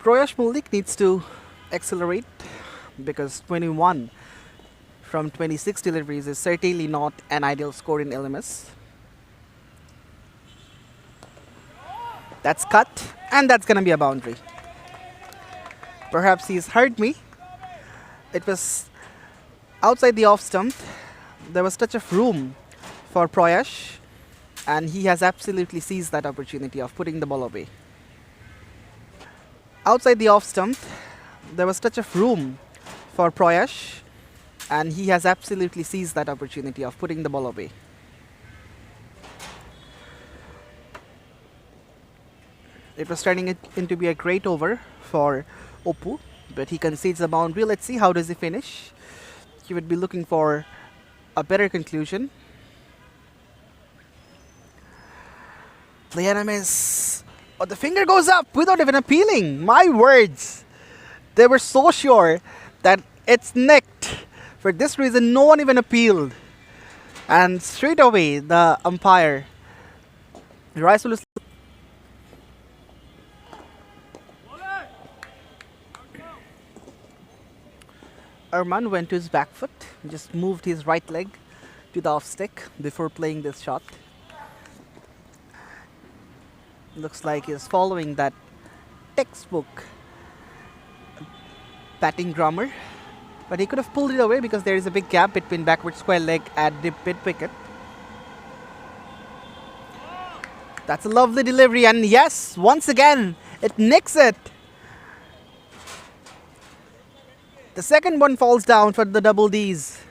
Proyash Mullik needs to accelerate because 21 from 26 deliveries is certainly not an ideal score in LMS. That's cut, and that's gonna be a boundary. Perhaps he's heard me. It was outside the off stump. There was touch of room for Proyash, and he has absolutely seized that opportunity of putting the ball away. Outside the off stump, there was touch of room for Proyash, and he has absolutely seized that opportunity of putting the ball away. It was turning into be a great over for Oppu, but he concedes the boundary. Let's see how does he finish. He would be looking for a better conclusion. Play miss. Oh, the finger goes up without even appealing. My words. They were so sure that it's necked. For this reason, no one even appealed. And straight away, the umpire, Raisul, Arman went to his back foot, just moved his right leg to the off stick before playing this shot. Looks like he's following that textbook batting grammar, but he could have pulled it away because there is a big gap between backward square leg and the mid wicket. That's a lovely delivery, and yes, once again, it nicks it. The second one falls down for the double Ds.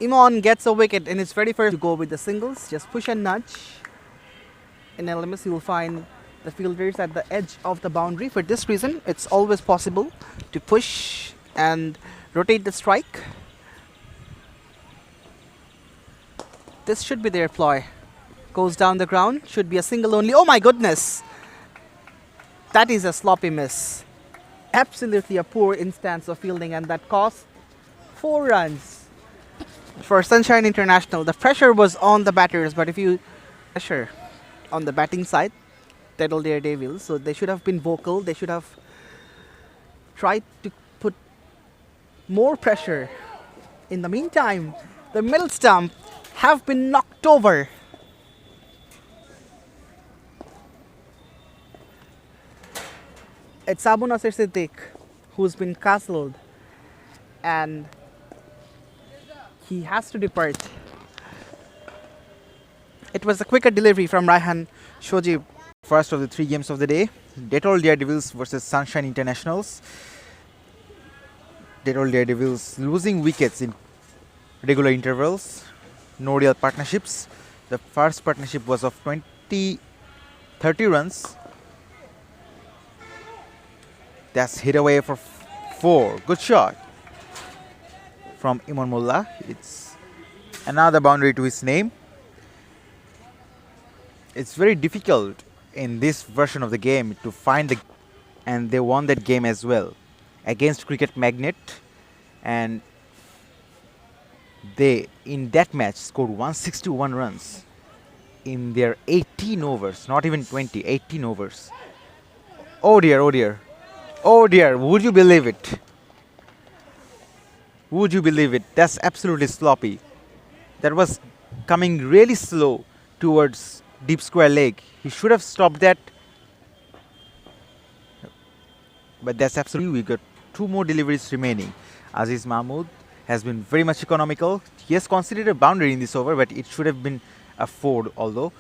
Imon gets a wicket in his very first to go with the singles. Just push and nudge. In LMS, you will find the fielders at the edge of the boundary. For this reason, it's always possible to push and rotate the strike. This should be their ploy. Goes down the ground. Should be a single only. Oh my goodness! That is a sloppy miss. Absolutely a poor instance of fielding, and that cost 4 runs for Sunshine International. The pressure was on the batters, but if you pressure on the batting side, Dettol Daredevils, so they should have been vocal. They should have tried to put more pressure. In the meantime, the middle stump have been knocked over. It's Abu Nasir Siddiq who's been castled, and he has to depart. It was a quicker delivery from Raihan Shojib. First of the 3 games of the day, Dettol Daredevils versus Sunshine Internationals. Dettol Daredevils losing wickets in regular intervals, no real partnerships. The first partnership was of 30 runs. That's hit away for 4. Good shot from Imon Mullah. It's another boundary to his name. It's very difficult in this version of the game to find the, and they won that game as well against Cricket Magnet, and they in that match scored 161 runs in their 18 overs, not even 20, 18 overs. Oh dear, oh dear. Oh dear, would you believe it? Would you believe it? That's absolutely sloppy. That was coming really slow towards deep square leg. He should have stopped that. But that's absolutely, we got 2 more deliveries remaining. Aziz Mahmood has been very much economical. He has considered a boundary in this over, but it should have been a 4 although.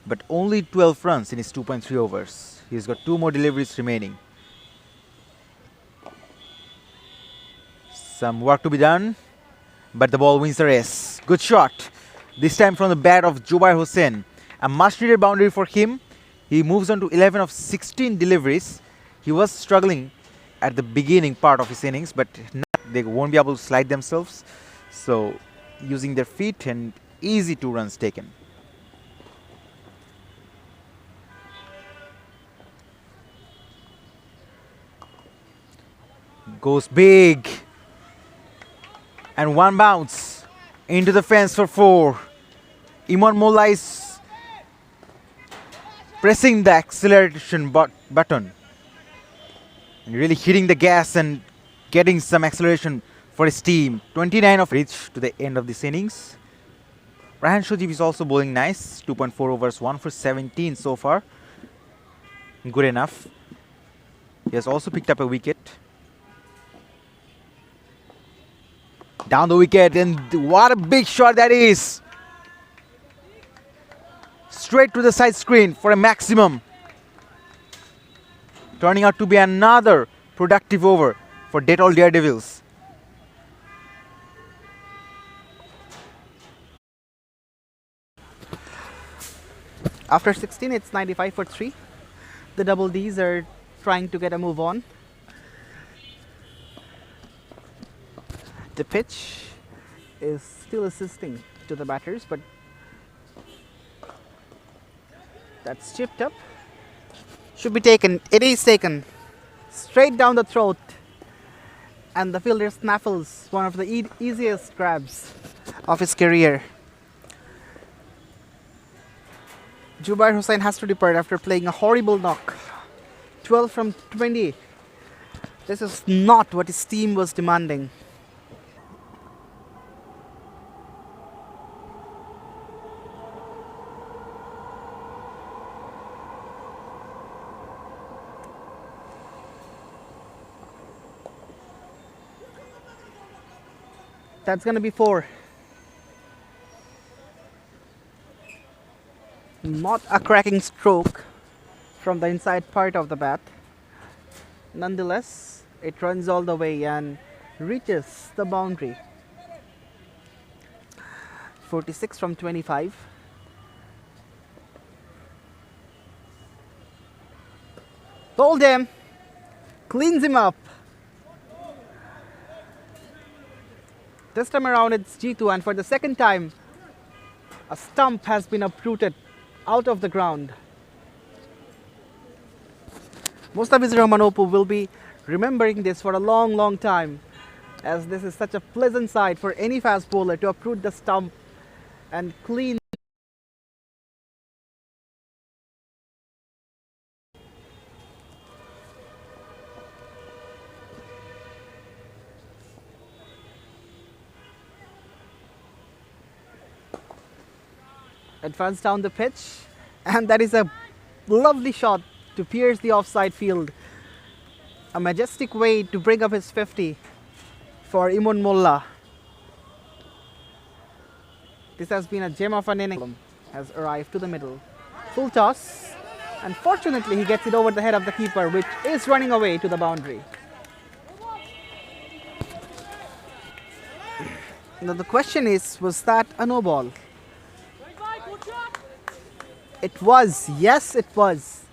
But only 12 runs in his 2.3 overs. He's got 2 more deliveries remaining. Some work to be done, but the ball wins the race. Good shot. This time from the bat of Jubair Hossain. A much needed boundary for him. He moves on to 11 of 16 deliveries. He was struggling at the beginning part of his innings, but now they won't be able to slide themselves. So using their feet, and easy 2 runs taken. Goes big. And 1 bounce into the fence for 4. Imon Mullah is pressing the acceleration button. and really hitting the gas and getting some acceleration for his team. 29 of reach to the end of this innings. Rahan Shojib is also bowling nice. 2.4 overs, 1 for 17 so far. Good enough. He has also picked up a wicket. Down the wicket, and what a big shot that is! Straight to the side screen for a maximum. Turning out to be another productive over for Dettol Daredevils. After 16, it's 95 for 3. The double Ds are trying to get a move on. The pitch is still assisting to the batters, but that's chipped up. Should be taken. It is taken. Straight down the throat. And the fielder snaffles one of the easiest grabs of his career. Jubair Hussain has to depart after playing a horrible knock. 12 from 20. This is not what his team was demanding. That's going to be 4. Not a cracking stroke from the inside part of the bat. Nonetheless, it runs all the way and reaches the boundary. 46 from 25. Told him. Cleans him up. This time around it's G2, and for the second time a stump has been uprooted out of the ground. Mustafizur Rahman Oppo will be remembering this for a long time, as this is such a pleasant sight for any fast bowler to uproot the stump and clean. Advance down the pitch, and that is a lovely shot to pierce the offside field. A majestic way to bring up his 50 for Imun Mullah. This has been a gem of an inning. Has arrived to the middle. Full toss, and fortunately he gets it over the head of the keeper, which is running away to the boundary. Now the question is, was that a no ball? It was, yes it was.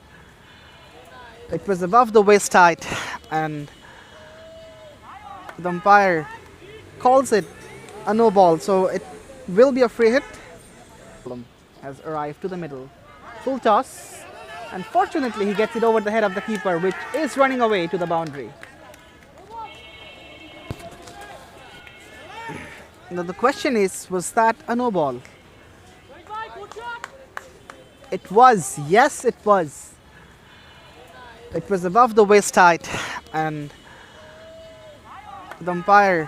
It was above the waist height, and the umpire calls it a no ball, so it will be a free hit. Has arrived to the middle. Full toss, and fortunately he gets it over the head of the keeper, which is running away to the boundary. Now the question is, was that a no ball? It was, yes it was. It was above the waist height, and the umpire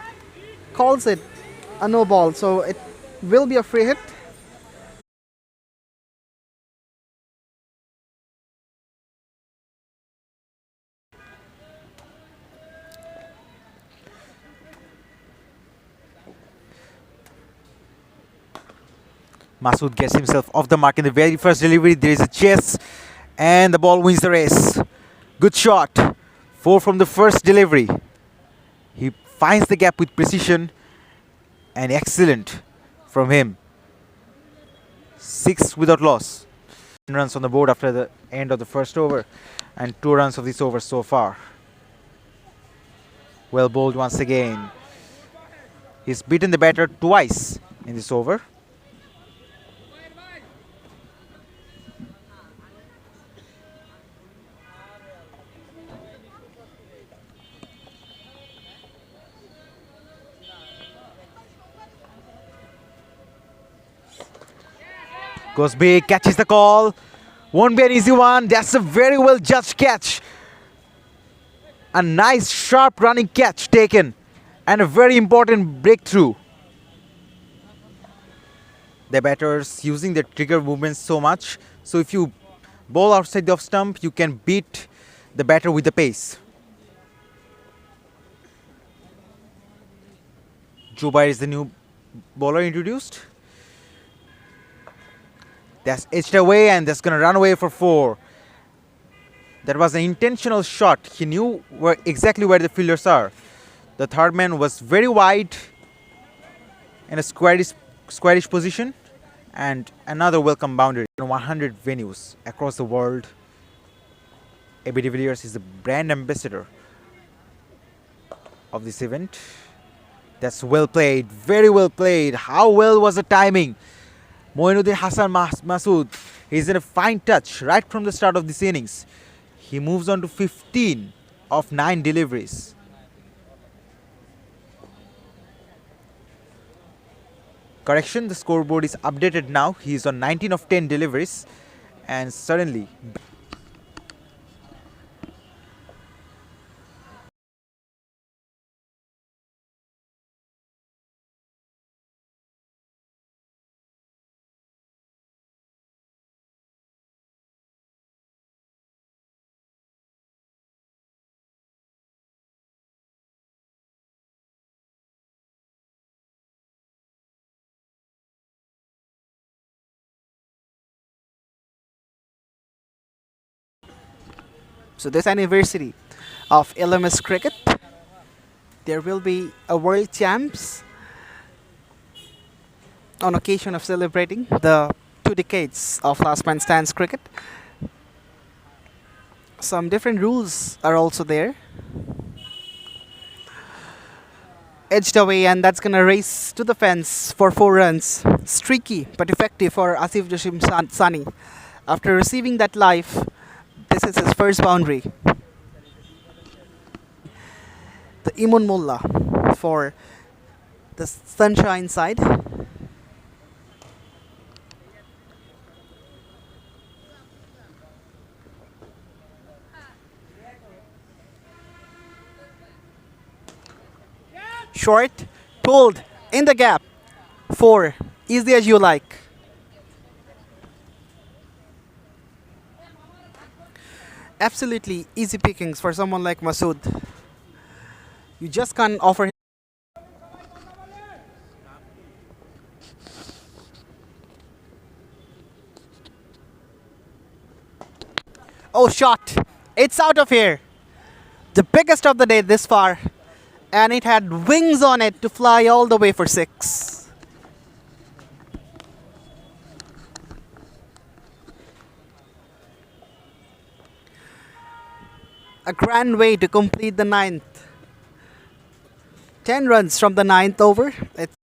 calls it a no ball, so it will be a free hit. Masood gets himself off the mark in the very first delivery. There is a chase, and the ball wins the race. Good shot. 4 from the first delivery. He finds the gap with precision, and excellent from him. 6 without loss. 10 runs on the board after the end of the first over, and 2 runs of this over so far. Well bowled once again. He's beaten the batter twice in this over. Goes big, catches the call. Won't be an easy one. That's a very well judged catch. A nice sharp running catch taken and a very important breakthrough. The batters using the trigger movements so much, so if you bowl outside the off stump, you can beat the batter with the pace. Jubair is the new bowler introduced. That's edged away and that's gonna run away for 4. That was an intentional shot. He knew exactly where the fielders are. The third man was very wide in a squarish position, and another welcome boundary. In 100 venues across the world, AB de Villiers is the brand ambassador of this event. That's well played, very well played. How well was the timing? Moinuddin Hassan Masood, he's in a fine touch right from the start of this innings. He moves on to 15 of 9 deliveries. Correction, the scoreboard is updated now. He is on 19 of 10 deliveries, and suddenly So this anniversary of LMS cricket, there will be a World Champs on occasion of celebrating the 2 decades of LastManStands cricket. Some different rules are also there. Edged away, and that's gonna race to the fence for 4 runs. Streaky but effective for Asif Joshim Sani. After receiving that life, this is his first boundary. The Imun Mullah for the Sunshine side. Short, pulled, in the gap. 4, easy as you like. Absolutely easy pickings for someone like Masood. You just can't offer him. Oh, shot! It's out of here. The biggest of the day this far, and it had wings on it to fly all the way for 6. A grand way to complete the 9th. 10 runs from the 9th over. It's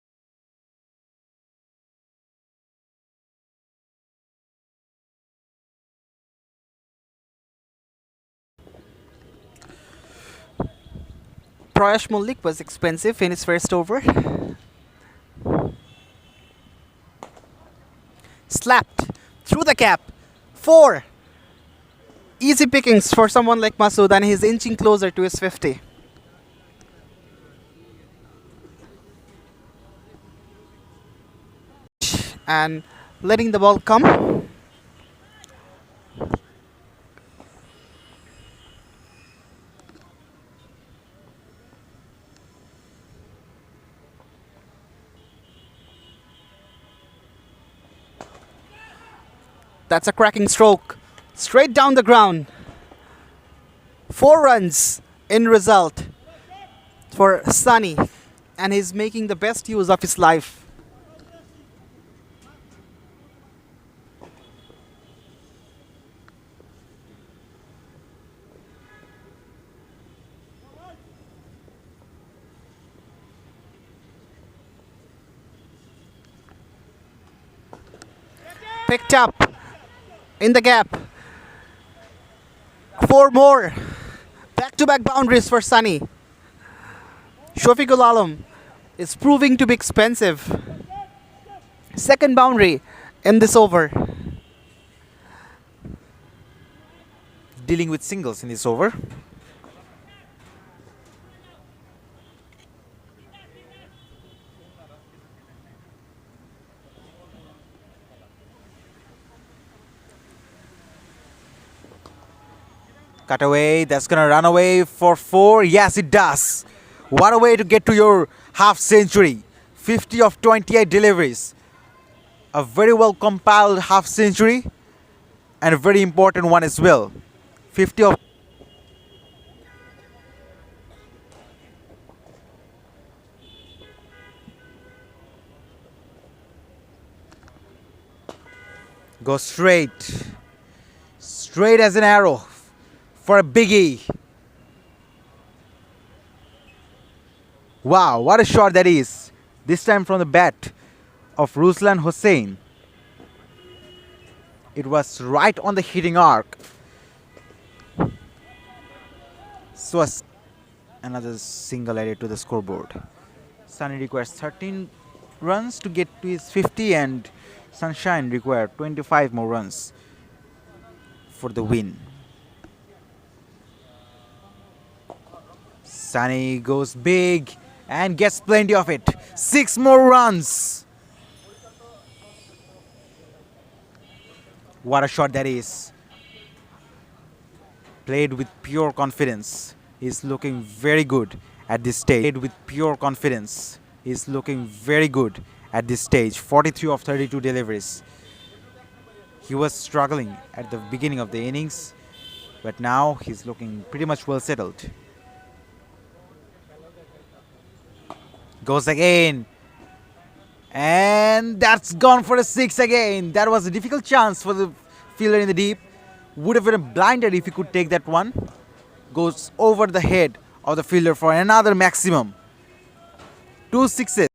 Prayash Mullik was expensive in his first over. Slapped through the cap. 4. Easy pickings for someone like Masood, and he's inching closer to his 50. And letting the ball come. That's a cracking stroke. Straight down the ground. 4 runs in result for Sunny, and he's making the best use of his life. Picked up in the gap. 4 more. Back-to-back boundaries for Sunny. Shafiqul Alam is proving to be expensive. Second boundary in this over. dealing with singles in this over. Cut away. That's going to run away for 4. Yes, it does. What a way to get to your half century. 50 of 28 deliveries. A very well compiled half century and a very important one as well. 50 of go straight. Straight as an arrow for a biggie. Wow, what a shot that is. This time from the bat of Ruslan Hossain. It was right on the hitting arc. So another single added to the scoreboard. Sunny requires 13 runs to get to his 50 and Sunshine required 25 more runs for the win. Sunny goes big and gets plenty of it. 6 more runs. What a shot that is. Played with pure confidence. He's looking very good at this stage. Played with pure confidence. He's looking very good at this stage. 43 of 32 deliveries. He was struggling at the beginning of the innings, but now he's looking pretty much well settled. Goes again. And that's gone for a 6 again. That was a difficult chance for the fielder in the deep. Would have been a blinder if he could take that one. Goes over the head of the fielder for another maximum. 2 sixes.